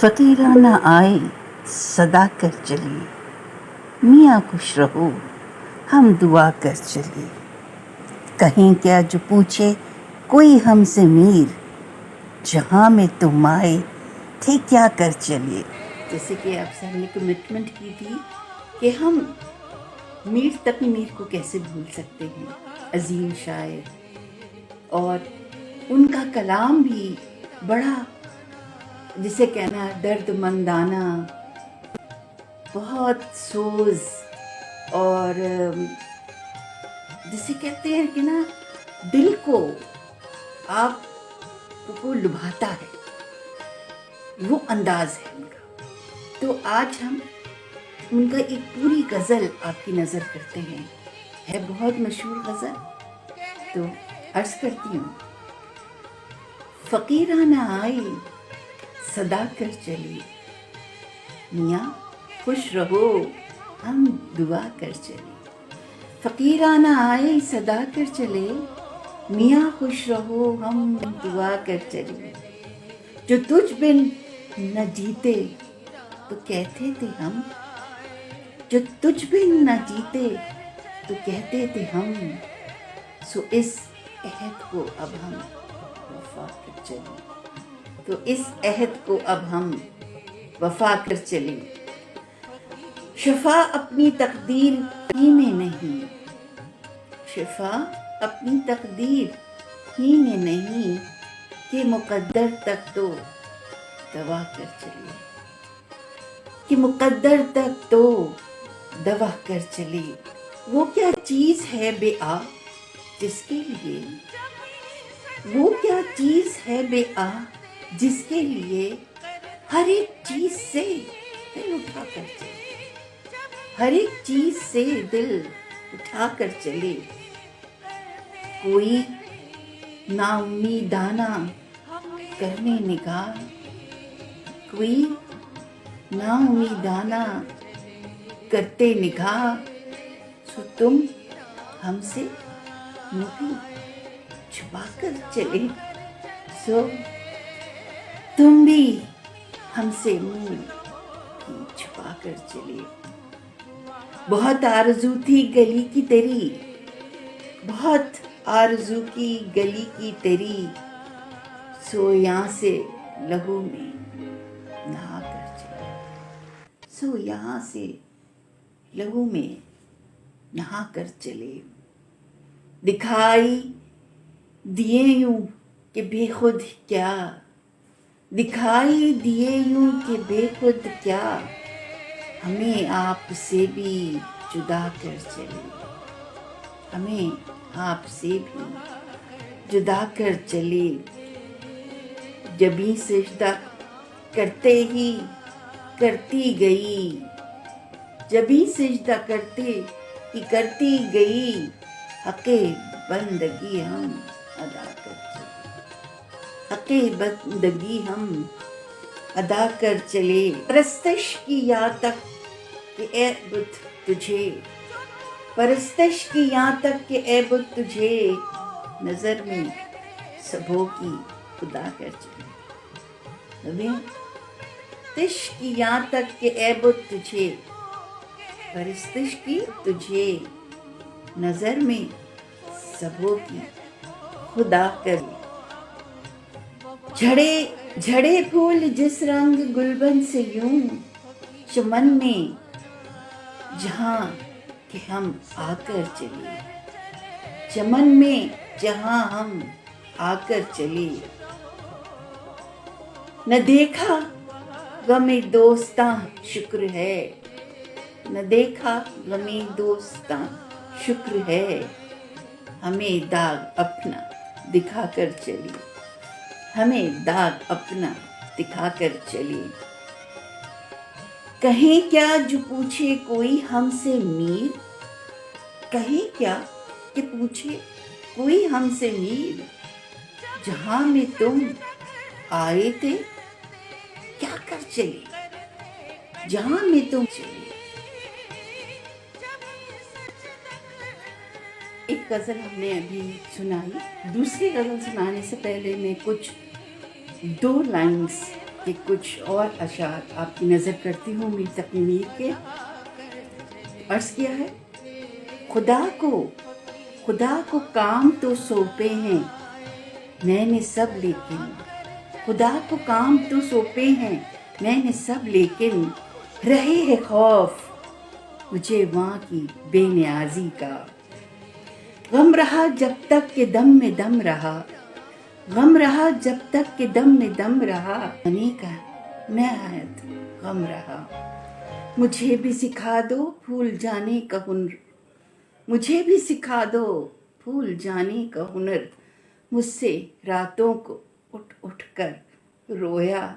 فقیرانہ آئے صدا کر چلے، میاں خوش رہو ہم دعا کر چلے، کہیں کیا جو پوچھے کوئی ہم سے میر، جہاں میں تم آئے تھے کیا کر چلے۔ جیسے کہ آپ سے ہم نے کمٹمنٹ کی تھی کہ ہم میر تقی میر کو کیسے بھول سکتے ہیں، عظیم شاعر، اور ان کا کلام بھی بڑا جسے کہنا درد مندانہ، بہت سوز، اور جسے کہتے ہیں کہ نا دل کو آپ کو لبھاتا ہے، وہ انداز ہے ان کا۔ تو آج ہم ان کا ایک پوری غزل آپ کی نظر کرتے ہیں، ہے بہت مشہور غزل، تو عرض کرتی ہوں۔ فقیرانہ آئے صدا کر چلے، میاں خوش رہو ہم دعا کر چلے۔ فقیرانہ آئے صدا کر چلے، میاں خوش رہو ہم دعا کر چلے۔ جو تجھ بن نہ جیتے تو کہتے تھے ہم، جو تجھ بن نہ جیتے تو کہتے تھے ہم، سو اس عہد کو اب ہم وفا کر چلے، تو اس عہد کو اب ہم وفا کر چلے۔ شفا اپنی تقدیر ہی میں نہیں، شفا اپنی تقدیر ہی میں نہیں، کہ مقدر تک تو دوا کر چلے، کہ مقدر تک تو دوا کر چلے۔ وہ کیا چیز ہے بے آ جس کے لیے، وہ کیا چیز ہے بے آ جس کے لیے ہر ایک چیز سے دل اٹھا کر چلے، ہر ایک چیز سے دل اٹھا کر چلے۔ کوئی نا امیدانہ کرنے نگاہ، کوئی نا امیدانہ کرتے نگاہ، سو تم ہم سے منہ بھی چھپا کر چلے، سو تم بھی ہم سے منہ بھی چھپا کر چلے۔ بہت آرزو تھی گلی کی تیری، بہت آرزو کی گلی کی تیری، سو یہاں سے لہو میں نہا کر چلے، سو یہاں سے لہو میں نہا کر چلے۔ دکھائی دیے یوں کہ بے خود کیا، دکھائی دیے یوں کہ بے خود کیا، ہمیں آپ سے بھی جدا کر چلے، ہمیں آپ سے بھی جدا کر چلے۔ جبیں سجدہ کرتے ہی کرتی گئی، جبیں سجدہ کرتے ہی کرتی گئی، حق بندگی ہم ادا کر چلے، حق بندگی ہم ادا کر چلے۔ پرستش کی یہاں تک کہ اے بت تجھے، پرستش کی یہاں تک کہ اے بت تجھے، نظر میں سبھوں کی خدا کر چلے، ہمیں پرستش کی یہاں تک کہ اے بت تجھے، پرستش کی تجھے، نظر میں سبھوں کی خدا کر۔ جھڑے جھڑے پھول جس رنگ گلبن سے یوں، چمن میں جہاں کہ ہم آ کر چلے، چمن میں جہاں ہم آ کر چلے۔ نہ دیکھا غم دوستاں شکر ہے، نہ دیکھا غم دوستاں شکر ہے، ہمیں داغ اپنا دکھا کر چلی، ہمیں داغ اپنا دکھا کر چلی۔ کہیں کیا جو پوچھے کوئی ہم سے میر، کہیں کیا کہ پوچھے کوئی ہم سے میر، جہاں میں تم آئے تھے کیا کر چلے، جہاں میں تم چلے۔ ایک غزل ہم نے ابھی سنائی، دوسری غزل سنانے سے پہلے میں کچھ دو لائنز کہ کچھ اور اشعار آپ کی نظر کرتی ہوں میر تقی میر کے. عرض کیا ہے، خدا کو کام تو سونپے ہیں میں نے سب، لیکن خدا کو کام تو سونپے ہیں میں نے سب، لیکن رہے ہے خوف مجھے وہاں کی بے نیازی کا. غم رہا جب تک کہ دم میں دم رہا، غم رہا جب تک کہ دم میں دم رہا، جانے کا نہایت غم رہا. مجھے بھی سکھا دو بھول جانے کا ہنر، مجھے بھی سکھا دو بھول جانے کا ہنر. مجھ سے راتوں کو اٹھ اٹھ کر رویا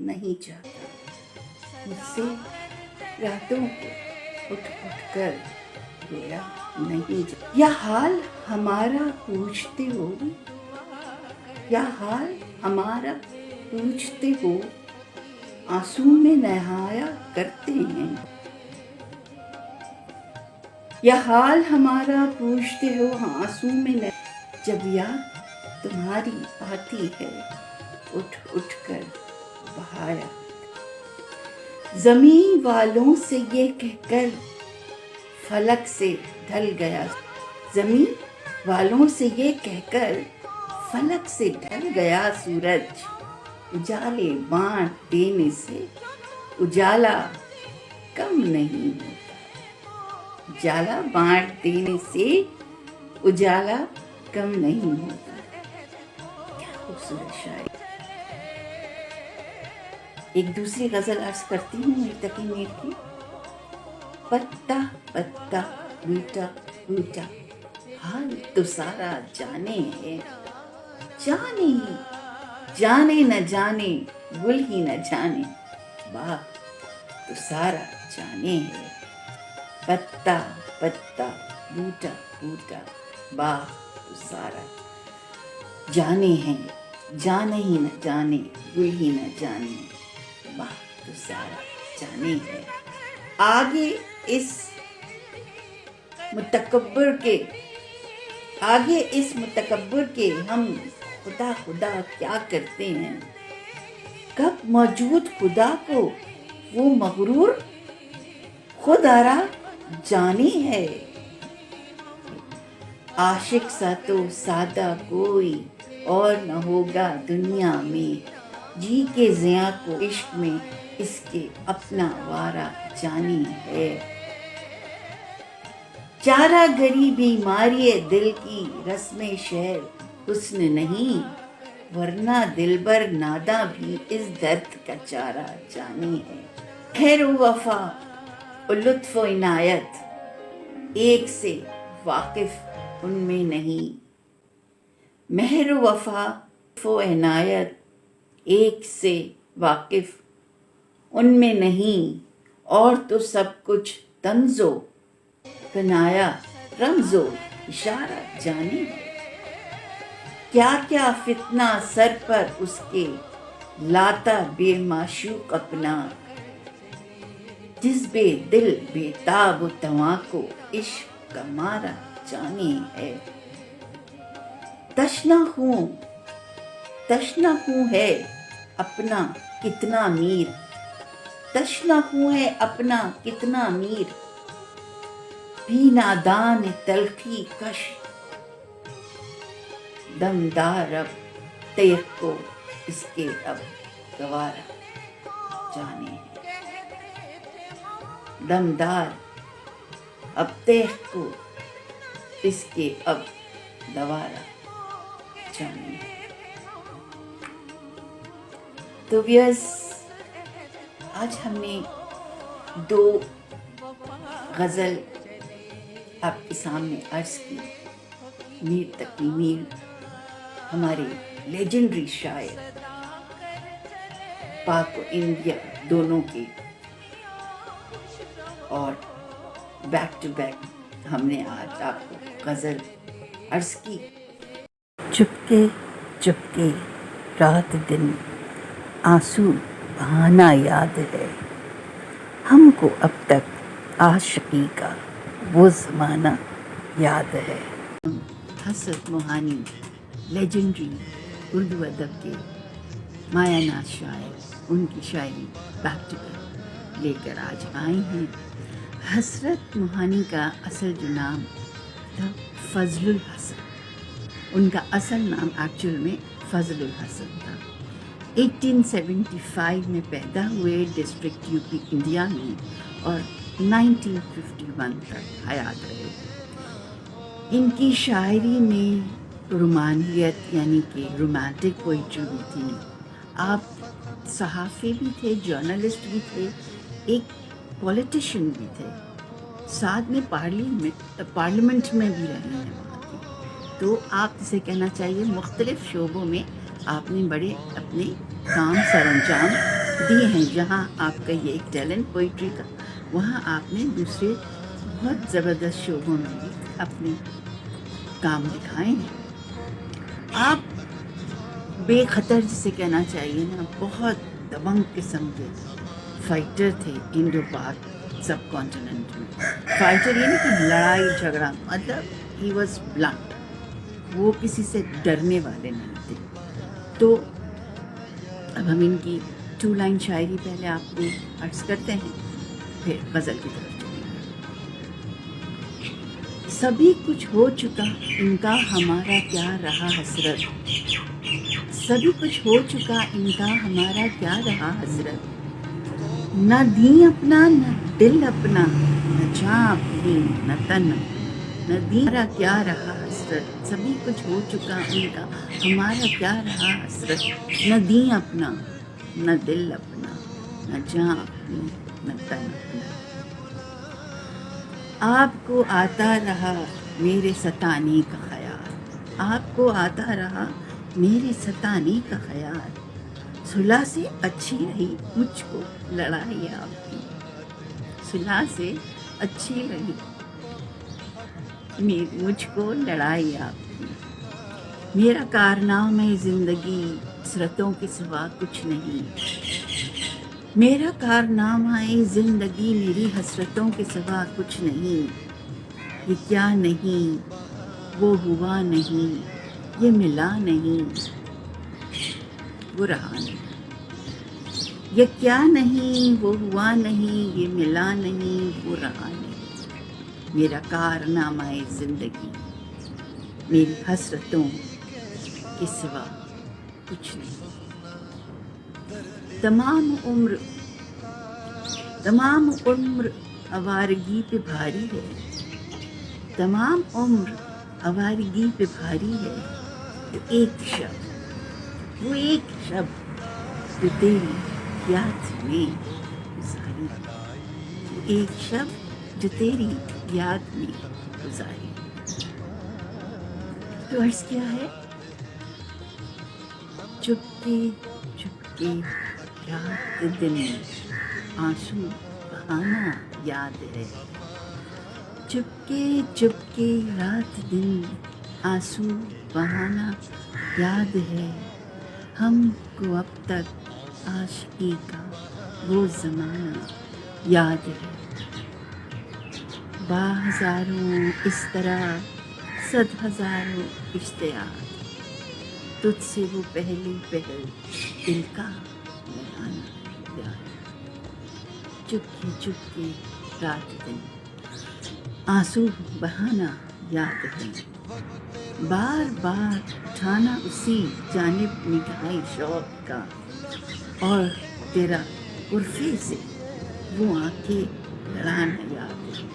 نہیں جاتا، مجھ سے راتوں کو اٹھ اٹھ کر رویا نہیں جاتا. یا حال ہمارا پوچھتے ہو، یا حال ہمارا پوچھتے ہو، آنسو میں نہایا کرتے ہیں. یا حال ہمارا پوچھتے ہو، آنسو میں جب یاد تمہاری آتی ہے اٹھ اٹھ کر بہایا. زمین والوں سے یہ کہہ کر فلک سے ڈھل گیا، زمین والوں سے یہ کہہ کر فلک سے ڈھل گیا سورج. اجالے بانٹ دینے سے اجالا کم نہیں ہوتا، اجالا بانٹ دینے سے اجالا کم نہیں ہوتا. کیا خوبصورت شاعری. ایک دوسری غزل عرض کرتی ہوں میر تقی میر کی. پتا پتا بوٹا بوٹا حال تو سارا جانے ہے، جانے ہی جانے نہ جانے گل ہی نہ جانے، باغ تو سارا جانے ہے. پتا پتا بوٹا بوٹا باغ تو سارا جانے ہیں، جانے ہی نہ جانے گل ہی نہ جانے، باغ تو سارا جانے ہے. آگے اس متکبر کے ہم خدا خدا کیا کرتے ہیں. کب موجود خدا کو وہ مغرور خود آرا جانے ہے. عاشق سا تو سادہ کوئی اور نہ ہوگا دنیا میں، جی کے زیاں کو عشق میں اس کے اپنا وارا جانی ہے. چارہ گری بیماری دل کی رسم شہر حسن نہیں، ورنہ دلبر ناداں بھی اس درد کا چارہ جانی ہے. خیر و وفا و لطف و عنایت ایک سے واقف ان میں نہیں، مہر و وفا و عنایت ایک سے واقف ان میں نہیں، اور تو سب کچھ طنز و کنایا رمز و اشارہ جانے ہے. کیا کیا فتنہ سر پر اس کے لاتا بے معشوق اپنا، جس بے دل بے تاب و تواں کو عشق کا مارا جانے ہے. تشنا خوں ہے اپنا کتنا میر، تشنا خوں ہے اپنا کتنا میر، بھی نادان تلخی کش دمدار اب تیغ کو اس کے اب گوارا جانے ہے. دمدار اب تیغ کو اس کے اب گوارا جانے ہے. تو ویئرز، آج ہم نے 2 غزل آپ کے سامنے عرض کی. میر تقی میر ہمارے لیجنڈری شاعر، پاک و انڈیا دونوں کے، اور بیک ٹو بیک ہم نے آج آپ کو غزل عرض کی. چپکے چپکے رات دن آنسو بہانا یاد ہے، ہم کو اب تک عاشقی کا وہ زمانہ یاد ہے. حسرت موہانی لیجنڈری اردو ادب کے مایہ ناز شاعر ان کی شاعری بیک ٹو بیک لے کر آج آئی ہیں. حسرت موہانی کا اصل جو نام تھا فضل الحسن. ان کا اصل نام ایکچوئل میں فضل الحسن تھا. 1875 میں پیدا ہوئے ڈسٹرکٹ یو پی انڈیا میں اور 1951 تک حیات رہے. ان کی شاعری میں رومانویت یعنی کہ رومانٹک پوئٹری بھی تھی. آپ صحافی بھی تھے، جرنلسٹ بھی تھے، ایک پولیٹیشین بھی تھے، ساتھ میں پارلیمنٹ میں بھی رہے ہیں وہاں کی. تو آپ اسے کہنا چاہیے مختلف شعبوں میں آپ نے بڑے اپنے کام سر انجام دیے ہیں. جہاں آپ کا یہ ایک ٹیلنٹ پوئٹری کا، وہاں آپ نے دوسرے بہت زبردست شعبوں میں بھی اپنے کام دکھائے ہیں. آپ بے خطر جسے کہنا چاہیے نا، بہت دبنگ قسم کے فائٹر تھے انڈو پاک سب کانٹیننٹ میں. فائٹر یہ نہیں کہ لڑائی جھگڑا، مطلب ہی واز بلنٹ، وہ کسی سے ڈرنے والے نہیں تھے. تو اب ہم ان کی 2 لائن شاعری پہلے آپ کو عرض کرتے ہیں، پھر غزل کی طرف چلیں گے. سبھی کچھ ہو چکا ان کا ہمارا کیا رہا حسرت. سبھی کچھ ہو چکا ان کا ہمارا کیا رہا حسرت. نہ دین اپنا نہ دل اپنا، نہ جاں اپنی نہ تن اپنا. نہ دین ہمارا کیا رہا حسرت. سبھی کچھ ہو چکا ان کا ہمارا کیا رہا حسرت. نہ دین اپنا نہ دل اپنا، نہ جاں اپنی نہ تن اپنا. آپ کو آتا رہا میرے ستانے کا خیال. آپ کو آتا رہا میرے ستانے کا خیال. صلح سے اچھی رہی مجھ کو لڑائی آپ کی. صلح سے اچھی رہی مجھ کو لڑائی آپ کی. میرا کارنامہ زندگی حسرتوں کے سوا کچھ نہیں. میرا کارنامہ زندگی میری حسرتوں کے سوا کچھ نہیں. یہ کیا نہیں وہ ہوا نہیں، یہ ملا نہیں وہ رہا نہیں. یہ کیا نہیں وہ ہوا نہیں، یہ ملا نہیں وہ رہا نہیں. میرا کارنامہ زندگی میری حسرتوں کے سوا کچھ نہیں. تمام عمر آوارگی پہ بھاری ہے. تمام عمر آوارگی پہ بھاری ہے. تو ایک شب، وہ ایک شب جو تیری یاد میں گزاری ہے. ایک شب جو تیری یاد میں گزاری. تو عرض کیا ہے، چپکے چپکے رات دن آنسو بہانا یاد ہے. چپکے چپکے رات دن آنسو بہانا یاد ہے. ہم کو اب تک عاشقی کا وہ زمانہ یاد ہے. ہزاروں اس طرح 100 ہزاروں اشتیاق، تجھ سے وہ پہلی پہل دل کا لگانا یاد. چپکے چپکے رات دن آنسو بہانا یاد ہے. بار بار اٹھانا اسی جانب نگاہ شوق کا، اور تیرا عرفے سے وہ آنکھیں لڑانا یاد ہے.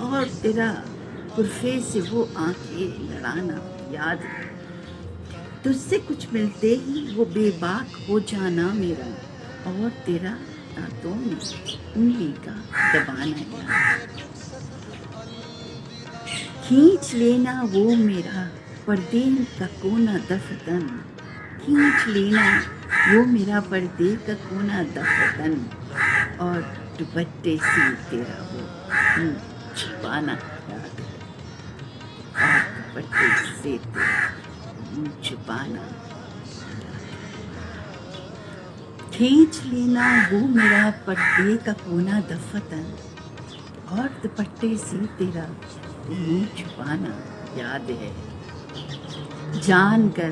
اور تیرا عرفے سے وہ آنکھیں لڑانا یاد ہے. تجھ سے کچھ ملتے ہی وہ بے باک ہو جانا میرا، اور تیرا دانتوں میں انگلی کا دبانا یاد. کھینچ لینا وہ میرا پردے کا کونا دفتن. کھینچ لینا وہ میرا پردے کا کونا دفتن، اور دوپٹے سے تیرا وہ منہ چھپانا یاد ہے. اور دوپٹے سے تیرا منہ چھپانا. کھینچ لینا وہ میرا پردے کا کونا دفتن، اور دوپٹے سے تیرا منہ چھپانا یاد ہے. جان کر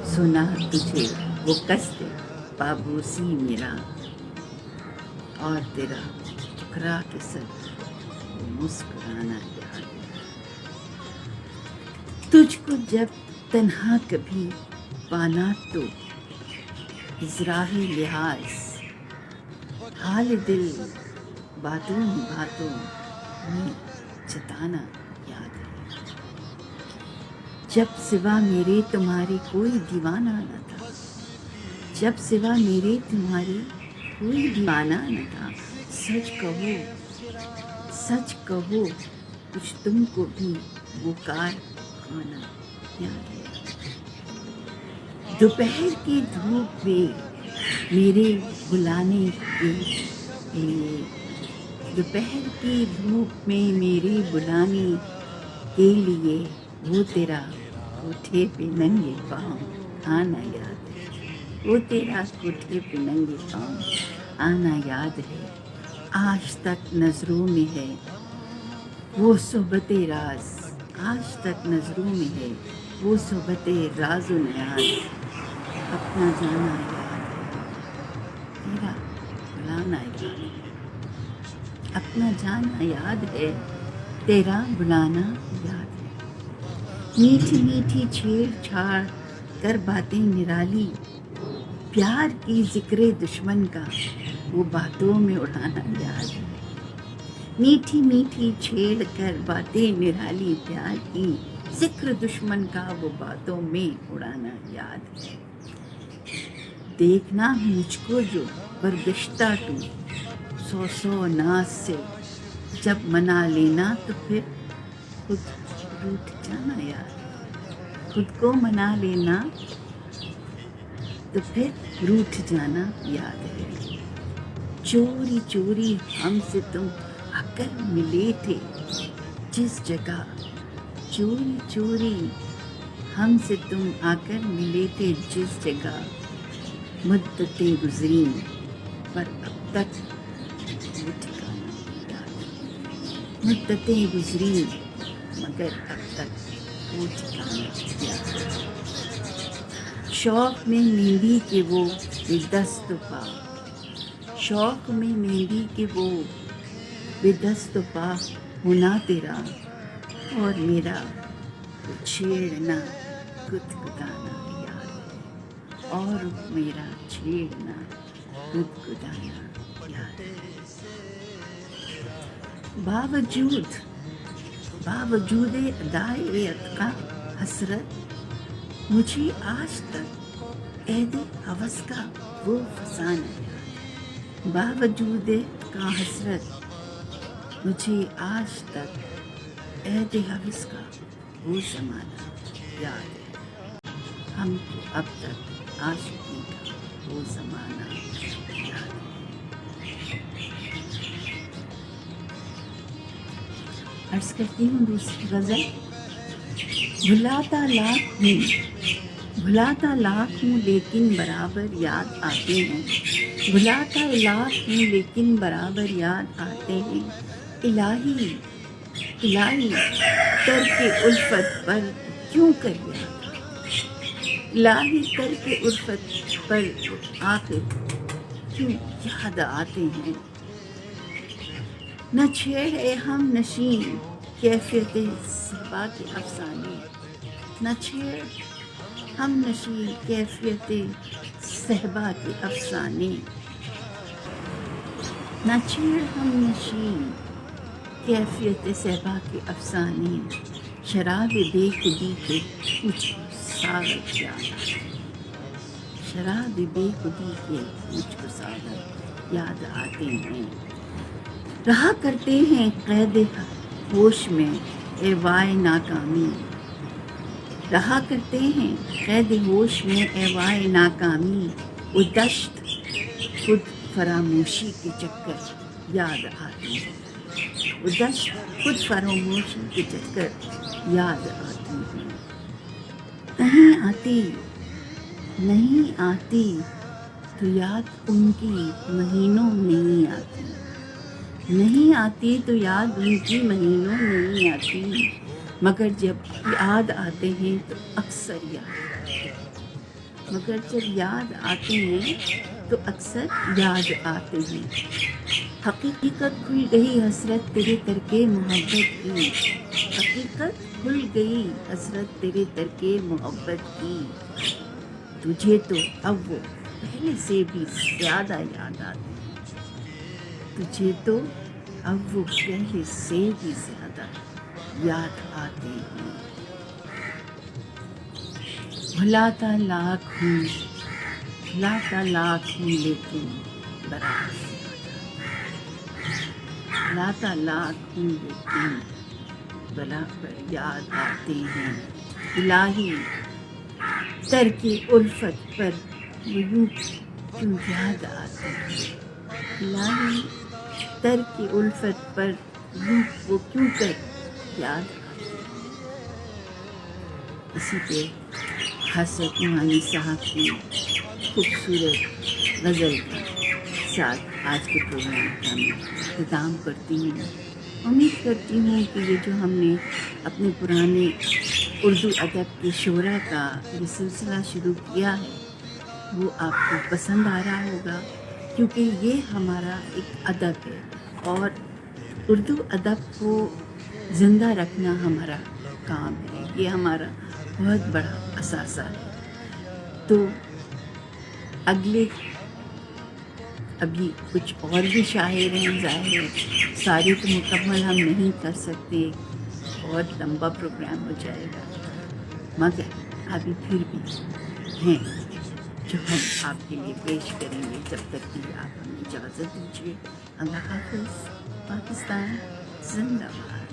سنا تجھے وہ قصد پابوسی میرا، اور تیرا ٹھکرا کے سر مسکرانا یاد ہے۔ تجھ کو جب تنہا کبھی پانا تو اجراحِ لحاظ، حال دل باتوں باتوں میں جتانا یاد ہے۔ جب سوا میرے تمہاری کوئی دیوانہ نہ تھا، جب سوا میرے تمہاری کوئی دیوانہ نہ تھا، سچ کہو کچھ تم کو بھی وہ کار خانہ یاد ہے۔ دوپہر کی دھوپ میں میرے بلانے کے لیے، دوپہر کی دھوپ میں میرے بلانے کے لیے وہ تیرا کوٹھے پہ ننگے پاؤں آنا یاد ہے، وہ تیرا کوٹھے پہ ننگے پاؤں آنا یاد ہے۔ آج تک نظروں میں ہے وہ صحبت راز، آج تک نظروں میں ہے وہ صحبت راز و نیاز، اپنا جانا یاد ہے، تیرا بلانا یاد ہے، اپنا جانا یاد ہے، تیرا بلانا یاد ہے۔ میٹھی میٹھی چھیڑ چھاڑ کر باتیں نرالی، پیار کی ذکر دشمن کا وہ باتوں میں اڑانا یاد ہے۔ میٹھی میٹھی چھیڑ کر باتیں نرالی، پیار کی ذکر دشمن کا وہ باتوں میں اڑانا یاد ہے۔ دیکھنا مجھ کو جو برگشتہ تو سو سو ناز سے، جب منا لینا تو پھر خود روٹھ جانا یاد ہے، خود کو منا لینا تو پھر روٹھ جانا یاد ہے۔ چوری چوری ہم سے تم آ کر ملے تھے جس جگہ، چوری چوری ہم سے تم آ کر ملے تھے جس جگہ، مدتیں گزریں پر اب تک وہ ٹھکانا یاد ہے، مدتیں گزریں مگر اب تک وہ ٹھکانا یاد ہے۔ شوق میں مہندی کے وہ بے دست و پا، شوق میں مہندی کے وہ بے دست و پا، ہونا تیرا اور میرا چھیڑنا گدگدانا یاد ہے، اور میرا چھیڑنا گدگدانا یاد ہے۔ باوجود ادائے اتقا حسرت، مجھے آج تک عہد ہوس کا وہ فسانہ یاد، باوجود اتقا حسرت، مجھے آج تک عہد ہوس کا وہ زمانہ یاد ہے، ہم کو اب تک عاشقی کا وہ زمانہ یاد ہے۔ عرض کرتی ہوں دوسری غزل۔ بھلاتا لاکھ ہوں لیکن برابر یاد آتے ہیں، بھلاتا لاکھ ہوں لیکن برابر یاد آتے ہیں، الہی ترک الفت پر کیوں کر یاد، الہی ترک الفت پر آخر کیوں یاد آتے ہیں۔ نہ چھیڑے ہم نشین کیفیت صحبا کے افسانے، نہ چھیڑ ہم نشین کیفیت صحبا کے افسانے، نہ چھیڑ ہم نشین کیفیت صحبا کے افسانے، شراب بے خودی کے مجھ کو ساغر یاد آتے، شراب بے خودی کے مجھ کو ساغر یاد آتے ہیں۔ رہا کرتے ہیں قید ہوش میں اے وائے ناکامی، رہا کرتے ہیں قید ہوش میں اے وائے ناکامی، وہ دشت خود فراموشی کے چکر یاد آتے ہیں، وہ دشت خود فراموشی کے چکر یاد آتے ہیں۔ نہیں آتی تو یاد ان کی مہینوں نہیں آتی، نہیں آتی تو یاد ان کی مہینوں نہیں آتی، مگر جب یاد آتے ہیں تو اکثر یاد آتے ہیں، مگر جب یاد آتے ہیں تو اکثر یاد آتے ہیں. حقیقت کھل گئی حسرت تیرے ترکے محبت کی، حقیقت کھل گئی حسرت تیرے ترکے محبت کی. تجھے تو اب وہ پہلے سے بھی زیادہ یاد آتے ہیں، تجھے تو اب وہ پہلے سے بھی زیادہ یاد آتے ہیں. بھلاتا لاکھ ہوں، بھلاتا لاکھ ہوں لیکن برابر بھلاتا لاکھ ہوں لیکن برابر یاد آتے ہیں. الہی ترک الفت پر وہ یوں کیوں یاد آتے ہیں، الہی ترک الفت پر یوں وہ کیوں کر یاد آتے ہیں. اسی پہ حسرت نعمانی صاحب کی خوبصورت غزل کے ساتھ آج کے پروگرام کا میں اختتام کرتی ہوں. امید کرتی ہوں کہ یہ جو ہم نے اپنے پرانے اردو ادب کے شعراء کا یہ سلسلہ شروع کیا ہے وہ آپ کو پسند آ رہا ہوگا، کیونکہ یہ ہمارا ایک ادب ہے اور اردو ادب کو زندہ رکھنا ہمارا کام ہے، یہ ہمارا بہت بڑا اثاثہ ہے. تو ابھی کچھ اور بھی شاعر ہیں، ظاہر ہے سارے تو مکمل ہم نہیں کر سکتے، بہت لمبا پروگرام ہو جائے گا، مگر ابھی پھر بھی ہیں جو ہم آپ کے لیے پیش کریں گے. جب تک کہ آپ ہمیں اجازت دیجیے. اللہ حافظ. پاکستان زندہ باد.